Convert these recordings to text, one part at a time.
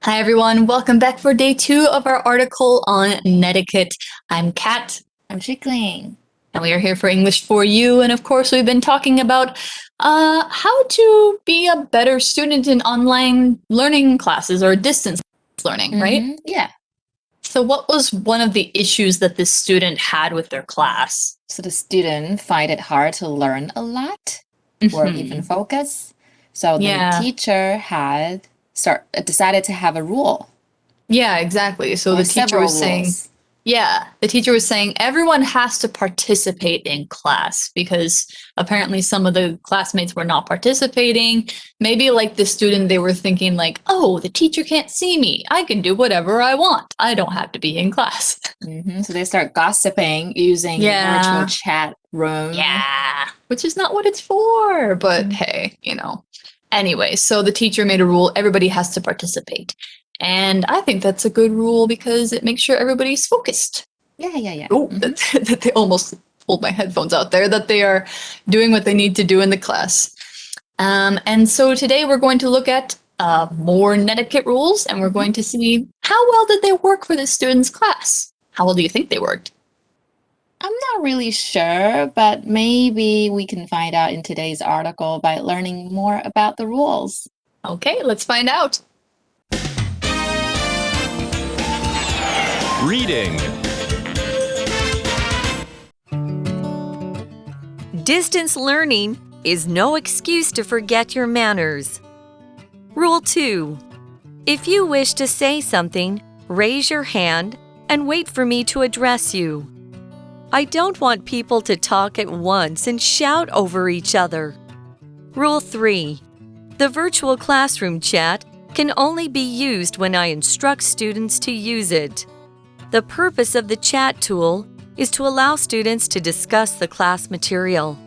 Hi everyone, welcome back for day 2 of our article on netiquette. I'm Kat. I'm Chickling. And we are here for English for You. And of course, we've been talking about how to be a better student in online learning classes or distance learning, right? Yeah. So what was one of the issues that this student had with their class? So the student find it hard to learn a lot or even focus. So the teacher had decided to have a rule. Yeah, exactly. So the teacher was saying, everyone has to participate in class because apparently some of the classmates were not participating. Maybe like the student, they were thinking like, oh, the teacher can't see me. I can do whatever I want. I don't have to be in class. So they start gossiping using virtual chat room. Yeah, which is not what it's for. But hey, Anyway, so the teacher made a rule. Everybody has to participate. And I think that's a good rule because it makes sure everybody's focused. Yeah. Oh, that they almost pulled my headphones out there, that they are doing what they need to do in the class. And so today we're going to look at more netiquette rules, and we're going to see how well did they work for the students' class? How well do you think they worked? I'm not really sure, but maybe we can find out in today's article by learning more about the rules. Okay, let's find out. Reading. Distance learning is no excuse to forget your manners. Rule 2. If you wish to say something, raise your hand and wait for me to address you. I don't want people to talk at once and shout over each other. Rule 3. The virtual classroom chat can only be used when I instruct students to use it. The purpose of the chat tool is to allow students to discuss the class material.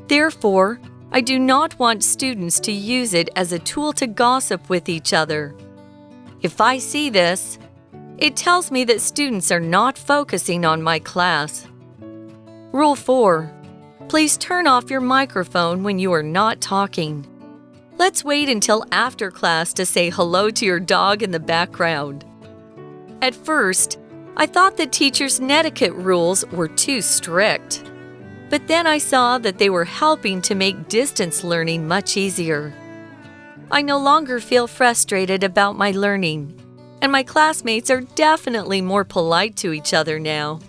Therefore, I do not want students to use it as a tool to gossip with each other. If I see this, it tells me that students are not focusing on my class. Rule 4. Please turn off your microphone when you are not talking. Let's wait until after class to say hello to your dog in the background. At first, I thought the teachers' netiquette rules were too strict. But then I saw that they were helping to make distance learning much easier. I no longer feel frustrated about my learning, and my classmates are definitely more polite to each other now.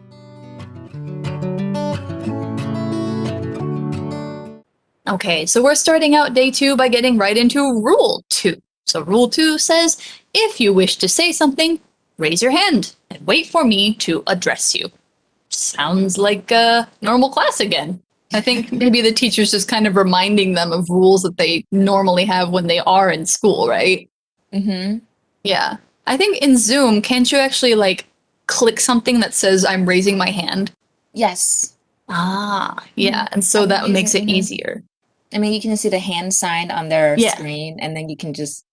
Okay, so we're starting out day 2 by getting right into Rule 2. So Rule 2 says, if you wish to say something, raise your hand and wait for me to address you. Sounds like a normal class again. I think maybe the teacher's just kind of reminding them of rules that they normally have when they are in school, right? Yeah. I think in Zoom, can't you actually click something that says I'm raising my hand? Yes. Yeah. And so that makes it easier. I mean, you can see the hand sign on their screen, and then you can just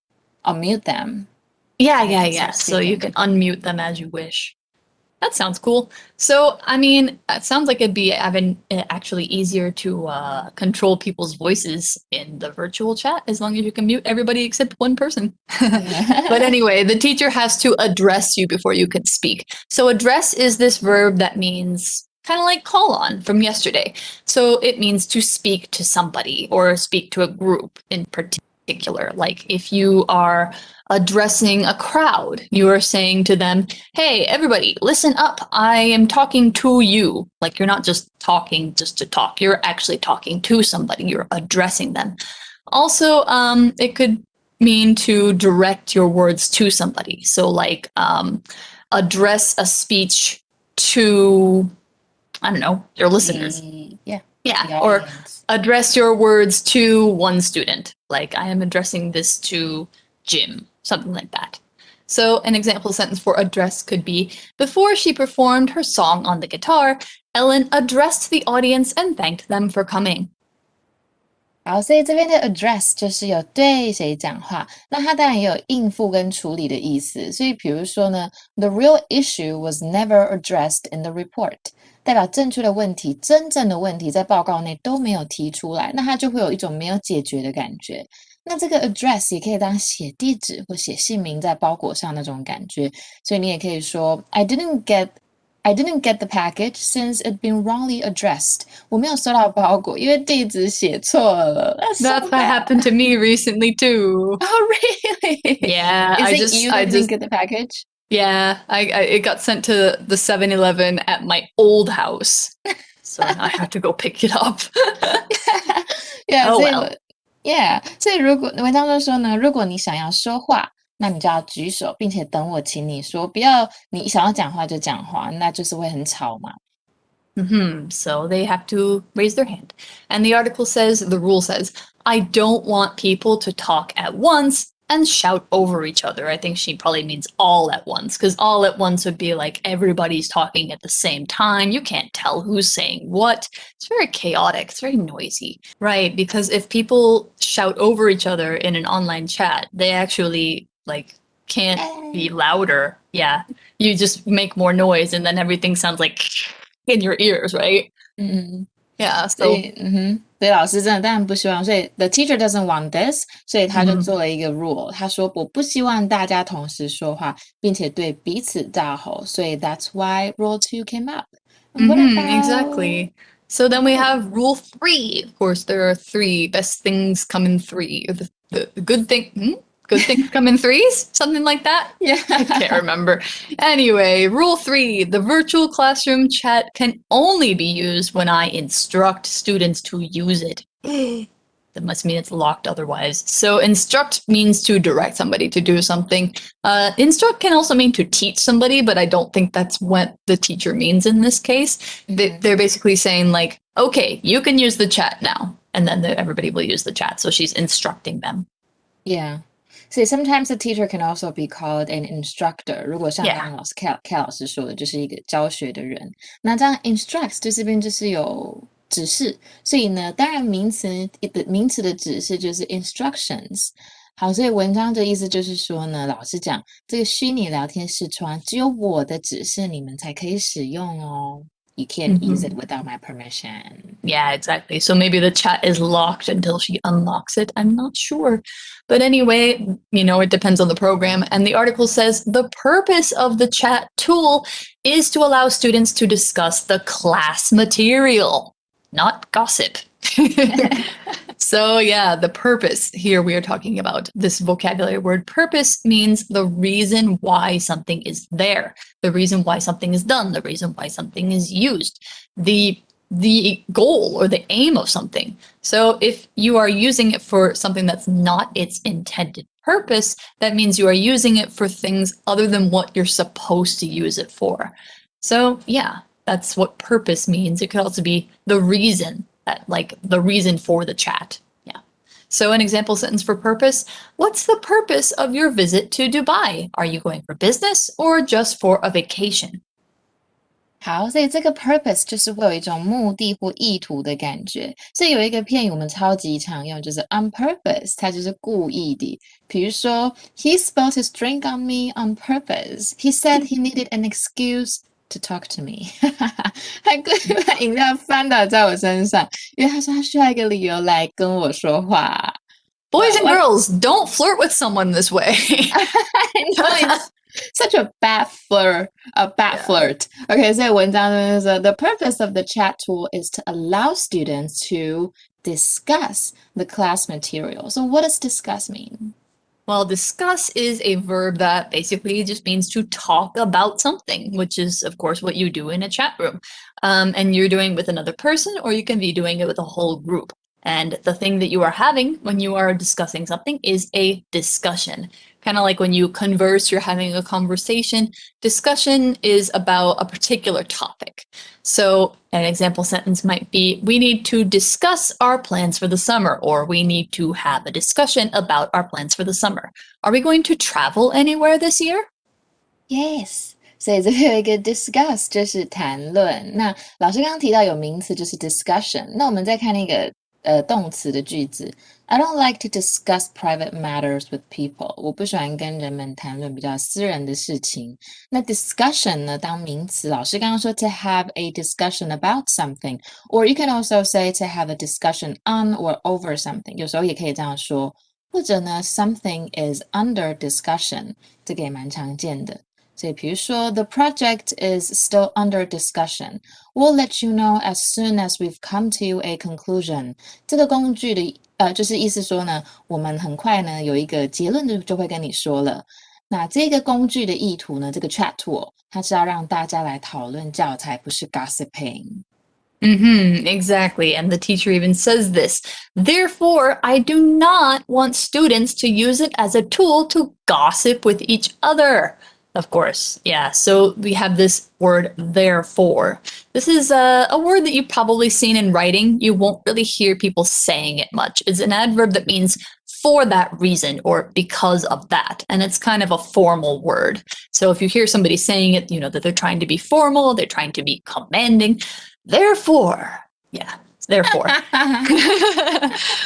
unmute them. Yeah. So you can unmute them as you wish. That sounds cool. So, I mean, it sounds like it'd be actually easier to control people's voices in the virtual chat as long as you can mute everybody except one person. But anyway, the teacher has to address you before you can speak. So address is this verb that means kind of like call on from yesterday. So it means to speak to somebody or speak to a group in particular. Like if you are addressing a crowd, you are saying to them, hey, everybody, listen up. I am talking to you. Like you're not just talking just to talk. You're actually talking to somebody. You're addressing them. Also, it could mean to direct your words to somebody. So like address a speech to, I don't know, your listeners. Yeah, or address your words to one student. Like I am addressing this to Jim, something like that. So an example sentence for address could be, before she performed her song on the guitar, Ellen addressed the audience and thanked them for coming. 好，所以这边的 address 就是有对谁讲话，那它当然也有应付跟处理的意思。所以比如说呢 ，the real issue was never addressed in the report， 代表正确的问题、真正的问题在报告内都没有提出来，那它就会有一种没有解决的感觉。那这个 address 也可以当写地址或写姓名在包裹上那种感觉，所以你也可以说 I didn't get the package since it'd been wrongly addressed. 我没有收到包裹，因为地址写错了。That's what happened to me recently too. Oh, really? Yeah, Is it you that didn't get the package? Yeah, it got sent to the 7-Eleven at my old house. So now I have to go pick it up. Yeah, Oh 所以 well. Yeah, 所以如果文章就说呢，如果你想要说话，那你就要举手，并且等我请你说，不要你想要讲话就讲话，那就是会很吵嘛。So they have to raise their hand. And the rule says, I don't want people to talk at once and shout over each other. I think she probably means all at once, because all at once would be like everybody's talking at the same time. You can't tell who's saying what. It's very chaotic. It's very noisy. Right, because if people shout over each other in an online chat, they actually can't be louder. Yeah, you just make more noise and then everything sounds like in your ears, right? Yeah, 所 so 以所以老师真的当然不希望，所以 the teacher doesn't want this， 所以他就做了一个 rule，他说我不希望大家同时说话，并且对彼此大吼，所以 that's why rule 2 came up. What about... exactly. So then we have rule 3. Of course, there are 3 best things come in 3. The good thing. Good things come in 3s? Something like that? Yeah. I can't remember. Anyway, rule 3, the virtual classroom chat can only be used when I instruct students to use it. That must mean it's locked otherwise. So instruct means to direct somebody to do something. Instruct can also mean to teach somebody, but I don't think that's what the teacher means in this case. They're basically saying like, okay, you can use the chat now. And then everybody will use the chat. So she's instructing them. Yeah. So sometimes the teacher can also be called an instructor. 如果像刚刚老师 K 老师说的，就是一个教学的人。那这样 instructs 就这边就是有指示，所以呢，当然名词的指示就是 instructions。好，所以文章的意思就是说呢，老师讲这个虚拟聊天视窗只有我的指示你们才可以使用哦。You can't use it without my permission. Yeah, exactly. So maybe the chat is locked until she unlocks it. I'm not sure. But anyway, it depends on the program. And the article says the purpose of the chat tool is to allow students to discuss the class material, not gossip. So yeah, the purpose. Here we are talking about this vocabulary word. Purpose means the reason why something is there, the reason why something is done, the reason why something is used, the goal or the aim of something. So if you are using it for something that's not its intended purpose, that means you are using it for things other than what you're supposed to use it for. So yeah, that's what purpose means. It could also be the reason. The reason for the chat. Yeah. So an example sentence for purpose. What's the purpose of your visit to Dubai? Are you going for business or just for a vacation? 好，所以这个 purpose 就是会有一种目的或意图的感觉。所以有一个片语我们超级常用，就是 on purpose， 它就是故意的。比如说 He spilled his drink on me on purpose. He said he needed an excuse to talk to me. 他故意把饮料翻倒在我身上，因为他说他需要一个理由来跟我说话。Boys and girls, don't flirt with someone this way. I know, it's such a bad flirt. Okay, 所以文章就是说 the purpose of the chat tool is to allow students to discuss the class material. So what does discuss mean? Well, discuss is a verb that basically just means to talk about something, which is, of course, what you do in a chat room. And you're doing it with another person, or you can be doing it with a whole group. And the thing that you are having when you are discussing something is a discussion. Kind of like when you converse, you're having a conversation. Discussion is about a particular topic. So an example sentence might be, we need to discuss our plans for the summer, or we need to have a discussion about our plans for the summer. Are we going to travel anywhere this year? Yes. 所以这边有一个 discuss 就是谈论。那老师刚刚提到有名词就是 discussion。那我们再看那个动词的句子 I don't like to discuss private matters with people. 我不喜欢跟人们谈论比较私人的事情。那 discussion 呢当名词，老师刚刚说 to have a discussion about something, or you can also say to have a discussion on or over something. 有时候也可以这样说或者呢 something is under discussion， 这个也蛮常见的。所以比如说 the project is still under discussion. We'll let you know as soon as we've come to a conclusion. 这个工具的就是意思说呢，我们很快呢有一个结论就会跟你说了。那这个工具的意图呢，这个 chat tool 它是要让大家来讨论教材，不是 gossiping. Exactly. And the teacher even says this. Therefore, I do not want students to use it as a tool to gossip with each other. Of course, yeah. So we have this word, therefore. This is a word that you've probably seen in writing. You won't really hear people saying it much. It's an adverb that means for that reason or because of that. And it's kind of a formal word. So if you hear somebody saying it, you know that they're trying to be formal, they're trying to be commanding. Therefore, yeah. Therefore.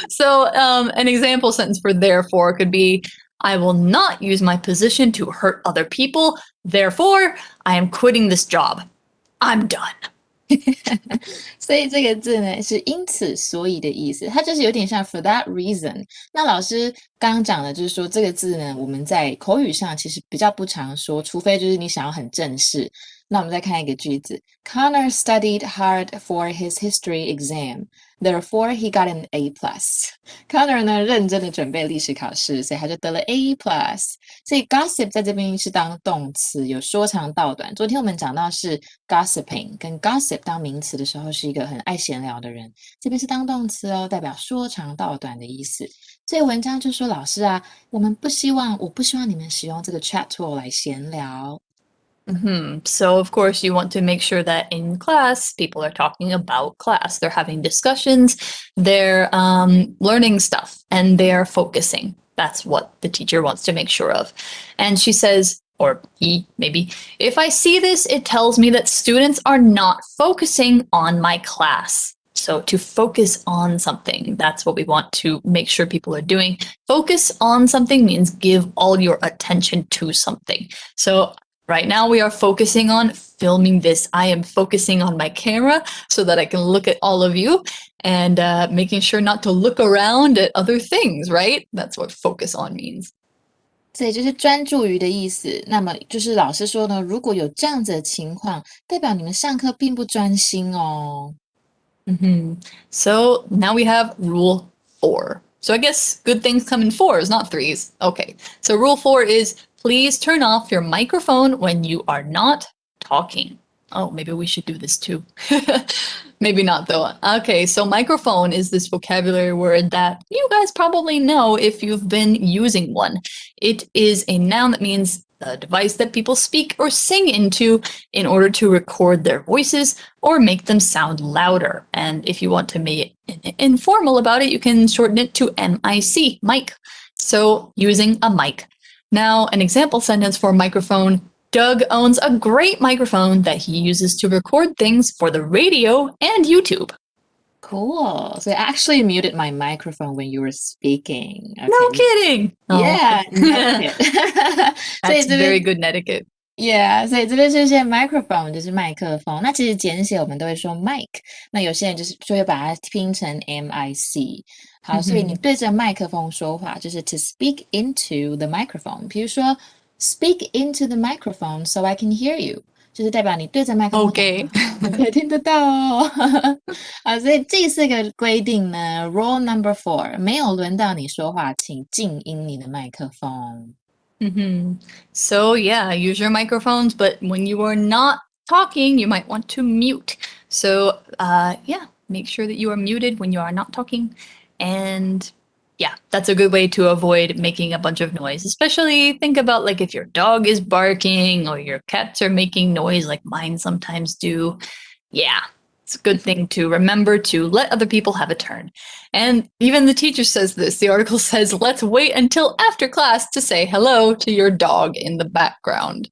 So an example sentence for therefore could be, I will not use my position to hurt other people. Therefore, I am quitting this job. I'm done. 所以这个字呢是因此所以的意思，它就是有点像 for that reason。那老师刚刚讲的就是说这个字呢，我们在口语上其实比较不常说，除非就是你想要很正式。那我们再看一个句子 Connor studied hard for his history exam. Therefore, he got an A+. Connor 呢认真的准备历史考试，所以他就得了 A+。所以 gossip 在这边是当动词，有说长道短。昨天我们讲到是 gossiping， 跟 gossip 当名词的时候是一个很爱闲聊的人，这边是当动词哦，代表说长道短的意思。所以文章就说老师啊，我不希望你们使用这个 chat tool 来闲聊。So, of course, you want to make sure that in class, people are talking about class. They're having discussions, they're learning stuff, and they're focusing. That's what the teacher wants to make sure of. And she says, or he maybe, if I see this, it tells me that students are not focusing on my class. So to focus on something, that's what we want to make sure people are doing. Focus on something means give all your attention to something. So right now we are focusing on filming this. I am focusing on my camera so that I can look at all of you and making sure not to look around at other things, right? That's what focus on means. 这就是专注于的意思。那么就是老师说呢，如果有这样子的情况，代表你们上课并不专心哦。So now we have rule 4. So I guess good things come in 4s, not 3s. Okay. So rule 4 is please turn off your microphone when you are not talking. Oh, maybe we should do this too. Maybe not though. Okay, so microphone is this vocabulary word that you guys probably know if you've been using one. It is a noun that means a device that people speak or sing into in order to record their voices or make them sound louder. And if you want to make it informal about it, you can shorten it to MIC, mic. So using a mic. Now, an example sentence for microphone. Doug owns a great microphone that he uses to record things for the radio and YouTube. Cool. So I actually muted my microphone when you were speaking. Okay. No kidding. Yeah. That's very good etiquette. Yeah, 所以这边是些 microphone 就是麦克风，那其实简写我们都会说 mic， 那有些人就会把它拼成 MIC。好，所以你对着麦克风说话，就是 to speak into the microphone。比如说 speak into the microphone so I can hear you， 就是代表你对着麦克风 OK 可以听得到哦。好，所以这4个规定呢 ，Rule number 4， 没有轮到你说话，请静音你的麦克风。So yeah, use your microphones, but when you are not talking, you might want to mute. So yeah, make sure that you are muted when you are not talking. And yeah, that's a good way to avoid making a bunch of noise. Especially think about like if your dog is barking or your cats are making noise like mine sometimes do. Yeah. It's a good thing to remember to let other people have a turn. And even the teacher says this. The article says, let's wait until after class to say hello to your dog in the background.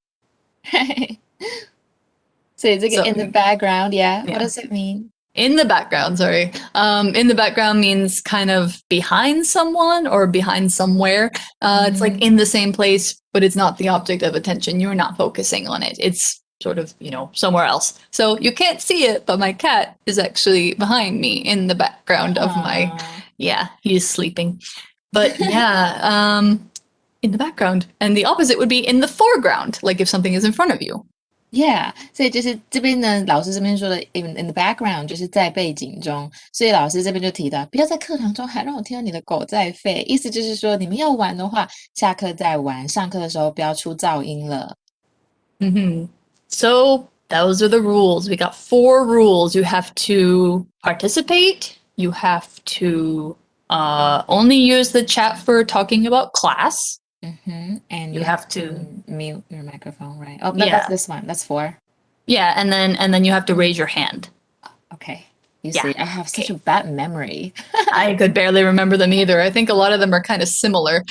So in the background, yeah. What does it mean? In the background, sorry. In the background means kind of behind someone or behind somewhere. It's like in the same place, but it's not the object of attention. You're not focusing on it. It's sort of, somewhere else. So you can't see it, but my cat is actually behind me in the background of my, he is sleeping. But yeah, in the background. And the opposite would be in the foreground, like if something is in front of you. Yeah，所以就是这边呢，老师这边说的 in the background 就是在背景中，所以老师这边就提到，不要在课堂中还让我听到你的狗在吠，意思就是说你们要玩的话，下课再玩，上课的时候不要出噪音了。So those are the rules. We got 4 rules. You have to participate. You have to only use the chat for talking about class. And you have to mute your microphone, right? Oh, but that's this one. That's 4. Yeah, and then you have to raise your hand. Okay. You see, I have such a bad memory. I could barely remember them either. I think a lot of them are kind of similar.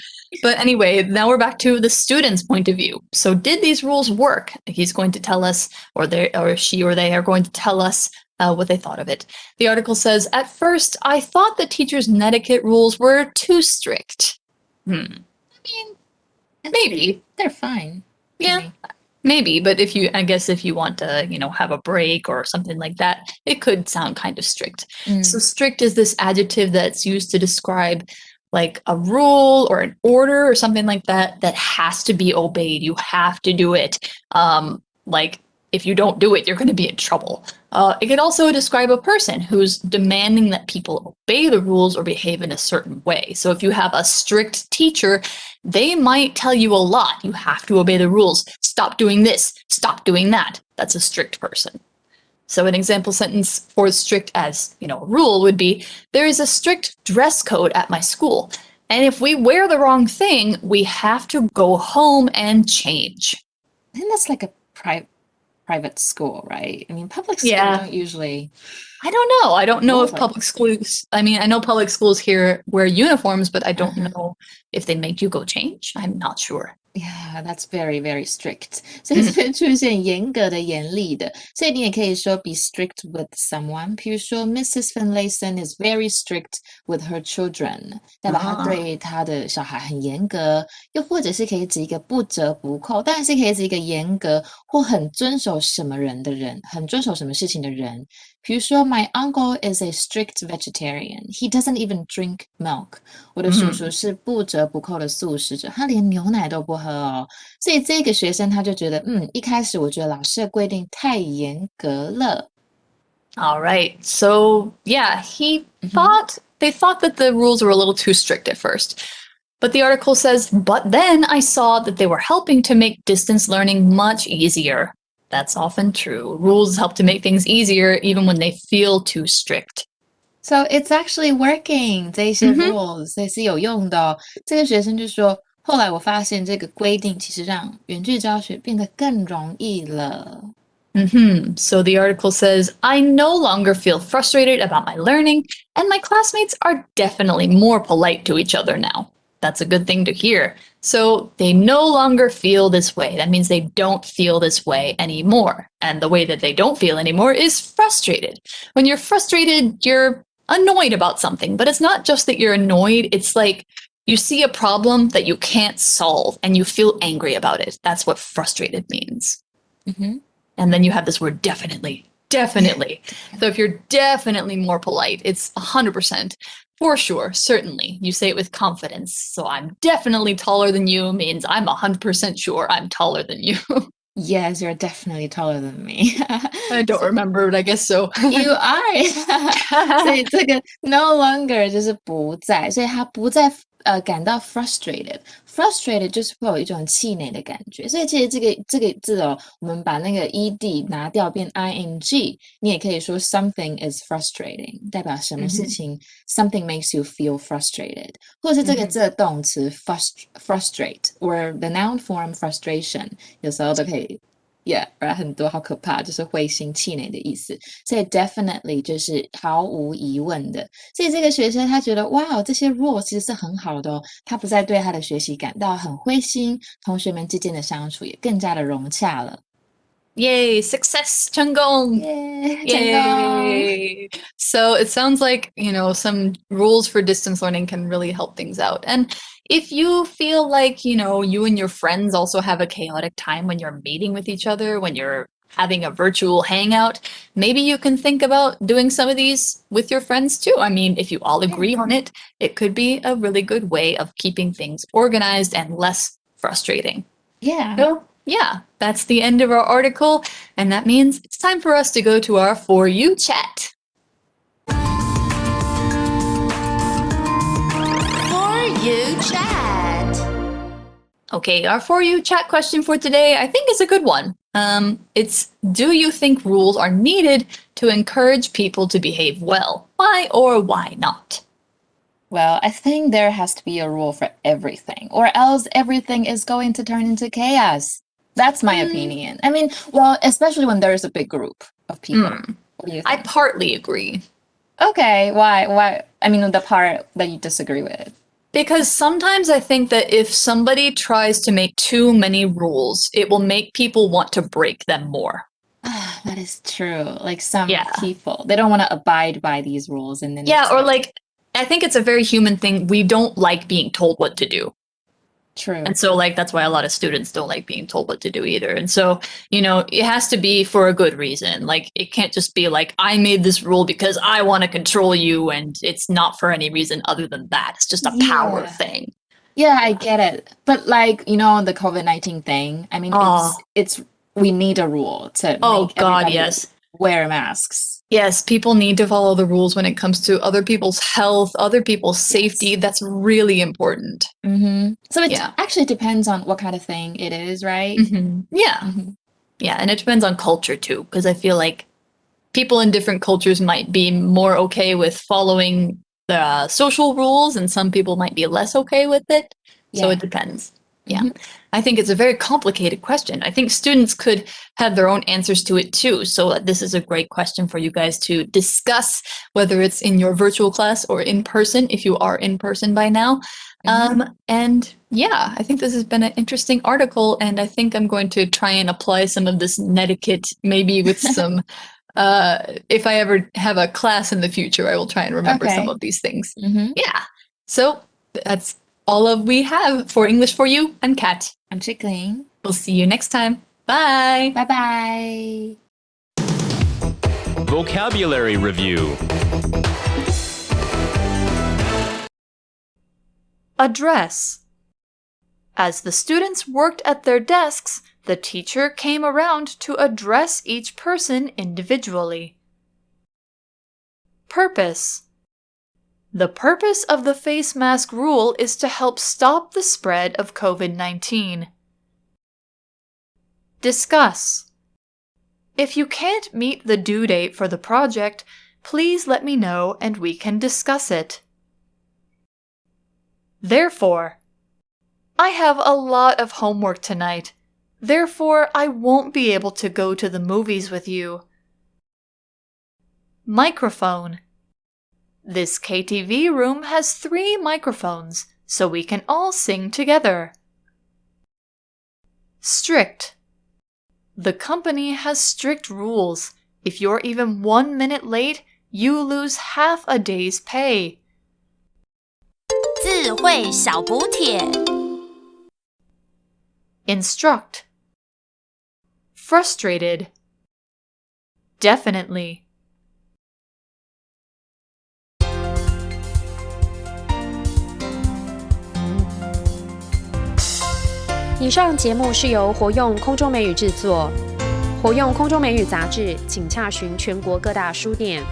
But anyway, now we're back to the student's point of view. So did these rules work? He's going to tell us, or she or they are going to tell us what they thought of it. The article says, at first, I thought the teacher's netiquette rules were too strict. I mean, maybe. They're fine. Yeah. Maybe, but if you want to, have a break or something like that, it could sound kind of strict. So strict is this adjective that's used to describe like a rule or an order or something like that has to be obeyed. You have to do it. Like if you don't do it, you're going to be in trouble. It could also describe a person who's demanding that people obey the rules or behave in a certain way. So if you have a strict teacher, they might tell you a lot. You have to obey the rules. Stop doing this. Stop doing that. That's a strict person. So an example sentence for strict as, a rule would be, there is a strict dress code at my school. And if we wear the wrong thing, we have to go home and change. I think that's like a private school, right? I mean, public schools don't usually... I don't know. I don't know if public schools... I mean, I know public schools here wear uniforms, but I don't know if they make you go change. I'm not sure. Yeah, that's very, very strict. 所以这边出现严格的、严厉的，所以你也可以说 be strict with someone。比如说 Mrs. Finlayson is very strict with her children，代表她对她的小孩很严格。又或者是可以指一个不折不扣，当然是可以指一个严格或很遵守什么人的人，很遵守什么事情的人。比如说 My uncle is a strict vegetarian. He doesn't even drink milk. 我的叔叔是不折不扣的素食者，他连牛奶都不喝哦。所以这个学生他就觉得，一开始我觉得老师的规定太严格了。All right. So, yeah, they thought that the rules were a little too strict at first. But the article says, but then I saw that they were helping to make distance learning much easier. That's often true. Rules help to make things easier even when they feel too strict. So it's actually working. 这些 rules 这是有用的哦。这个学生就说，后来我发现这个规定其实让远距教学变得更容易了。So the article says, I no longer feel frustrated about my learning, and my classmates are definitely more polite to each other now. That's a good thing to hear. So they no longer feel this way. That means they don't feel this way anymore. And the way that they don't feel anymore is frustrated. When you're frustrated, you're annoyed about something. But it's not just that you're annoyed. It's like you see a problem that you can't solve and you feel angry about it. That's what frustrated means. And then you have this word definitely. Definitely. So if you're definitely more polite, it's 100%. For sure, certainly. You say it with confidence. So I'm definitely taller than you means I'm 100% sure I'm taller than you. Yes, you're definitely taller than me. I don't remember, but I guess so. You are. 所以这个 no longer 就是不再，所以他不再感到 frustrated 就是会有一种气馁的感觉。所以其实这个字哦，我们把那个 ed 拿掉变 ing， 你也可以说 something is frustrating， 代表什么事情something makes you feel frustrated， 或者是这个字的动词 frustrate or the noun form frustration， 有时候都可以。Yeah， 很多好可怕，就是灰心气馁的意思。所以 definitely 就是毫无疑问的。所以这个学生他觉得，哇，这些 rules 其实是很好的哦，他不再对他的学习感到很灰心，同学们之间的相处也更加的融洽了。Yay, success,成功. Yay. So it sounds like, some rules for distance learning can really help things out. And if you feel like, you and your friends also have a chaotic time when you're meeting with each other, when you're having a virtual hangout, maybe you can think about doing some of these with your friends too. I mean, if you all agree on it, it could be a really good way of keeping things organized and less frustrating. Yeah. So, yeah, that's the end of our article, and that means it's time for us to go to our For You chat. For You chat. Okay, our For You chat question for today, I think is a good one. It's, do you think rules are needed to encourage people to behave well? Why or why not? Well, I think there has to be a rule for everything, or else everything is going to turn into chaos. That's my opinion. I mean, well, especially when there's a big group of people. What do you think? I partly agree. Okay, why? I mean, the part that you disagree with. Because sometimes I think that if somebody tries to make too many rules, it will make people want to break them more. That is true. Like some Yeah. people, they don't want to abide by these rules, and then Yeah, it's or like, I think it's a very human thing. We don't like being told what to do. true. And so, like, that's why a lot of students don't like being told what to do either. And so, you know, it has to be for a good reason. Like, it can't just be like, I made this rule because I want to control you, and it's not for any reason other than that. It's just a power Yeah. thing. Yeah, I get it. But like, you know, the COVID-19 thing, I mean, it's we need a rule to Oh, make God, everybody yes. wear masks. Yes, people need to follow the rules when it comes to other people's health, other people's safety. That's really important. So it Yeah. actually depends on what kind of thing it is, right? Yeah. Yeah, and it depends on culture too, because I feel like people in different cultures might be more okay with following the social rules, and some people might be less okay with it. So Yeah. it depends. Yeah. I think it's a very complicated question. I think students could have their own answers to it too. So this is a great question for you guys to discuss, whether it's in your virtual class or in person, if you are in person by now. And yeah, I think this has been an interesting article, and I think I'm going to try and apply some of this netiquette, maybe with some, if I ever have a class in the future, I will try and remember some Okay. of these things. Yeah. So that's all we have for English for You. I'm Kat. I'm Chickling. We'll see you next time. Bye. Bye-bye. Vocabulary Review. Address. As the students worked at their desks, the teacher came around to address each person individually. Purpose. The purpose of the face mask rule is to help stop the spread of COVID-19. Discuss. If you can't meet the due date for the project, please let me know and we can discuss it. Therefore. I have a lot of homework tonight. Therefore, I won't be able to go to the movies with you. Microphone. This KTV room has 3 microphones, so we can all sing together. Strict. The company has strict rules. If you're even 1 minute late, you lose half a day's pay. 智慧小补帖 Instruct. Frustrated. Definitely. 以上节目是由活用空中美语制作，活用空中美语杂志，请洽询全国各大书店。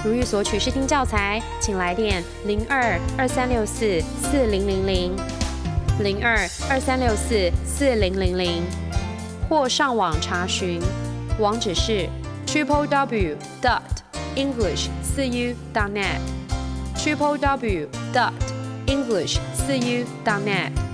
如欲索取试听教材，请来电02-2364-4000 02-2364-4000，或上网查询，网址是 www.english4u.net www.english4u.net